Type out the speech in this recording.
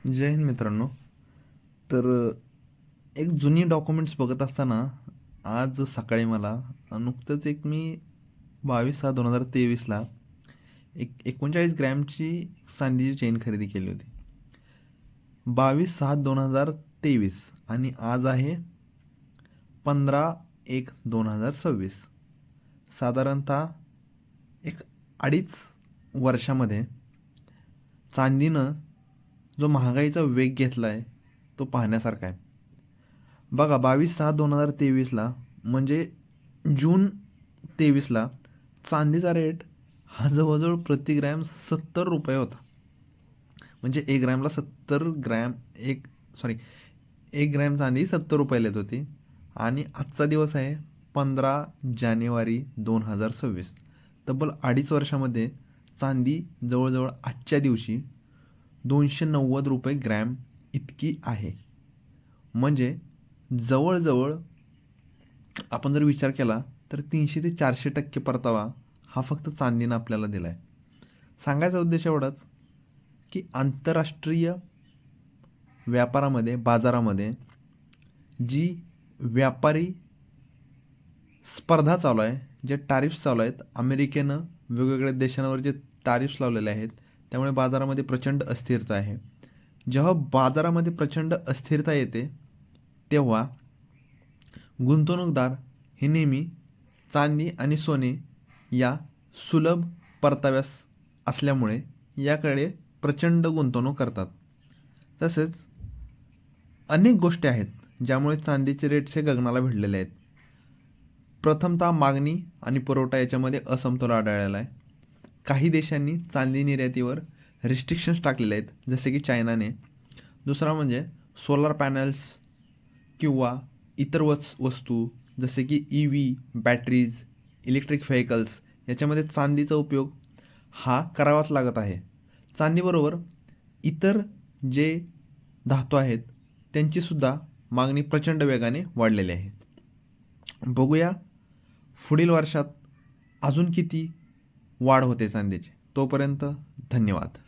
जय हिंद मित्रांनो. तर एक जुनी डॉक्युमेंट्स बघत असताना आज सकाळी मला नुकतंच एक मी 22/6/2023ला एक 39 ग्रॅमची चांदीची चेन खरेदी केली होती. 22/6/2023 आणि आज आहे 15/1/2026. साधारणतः एक अडीच वर्षामध्ये चांदीनं जो महागाईचा वेग घेतला आहे तो पाहण्यासारखा आहे. बघा 22/6/2023ला म्हणजे जून 23ला चांदीचा रेट हा जवळजवळ प्रति ग्रॅम ₹70 होता. म्हणजे 1 ग्रॅमला 70 ग्रॅम एक सॉरी 1 ग्रॅम चांदी ₹70 येत होती. आणि आजचा दिवस आहे 15 जानेवारी 2026. तब्बल अडीच वर्षामध्ये चांदी जवळजवळ आजच्या दिवशी ₹290 ग्रॅम इतकी आहे. म्हणजे जवळजवळ आपण जर विचार केला तर 300 ते 400% परतावा हा फक्त चांदीनं आपल्याला दिला आहे. सांगायचा उद्देश एवढाच की आंतरराष्ट्रीय व्यापारामध्ये बाजारामध्ये जी व्यापारी स्पर्धा चालू आहे, जे टॅरिफ्स चालू आहेत, अमेरिकेनं वेगवेगळ्या देशांवर जे टॅरिफ्स लावलेले आहेत, त्यामुळे बाजारामध्ये प्रचंड अस्थिरता आहे. जेव्हा बाजारामध्ये प्रचंड अस्थिरता येते तेव्हा गुंतवणूकदार हे नेहमी चांदी आणि सोने या सुलभ परताव्यास असल्यामुळे याकडे प्रचंड गुंतवणूक करतात. तसेच अनेक गोष्टी आहेत ज्यामुळे चांदीचे रेट्स हे गगनाला भिडलेले आहेत. प्रथमतः मागणी आणि पुरवठा याच्यामध्ये असमतोल आढळलेला आहे. काही देशांनी चांदी निर्यातीवर रिस्ट्रिक्शन्स टाकलेले आहेत, जसे की चायनाने. दुसरा म्हणजे सोलार पॅनल्स किंवा इतर वस्तू जसे की EV, बॅटरीज, इलेक्ट्रिक व्हेकल्स याच्यामध्ये चांदीचा उपयोग हा करावाच लागत आहे. चांदीबरोबर इतर जे धातू आहेत त्यांचीसुद्धा मागणी प्रचंड वेगाने वाढलेली आहे. बघूया पुढील वर्षात अजून किती वाढ होते चांदीची. तोपर्यंत धन्यवाद.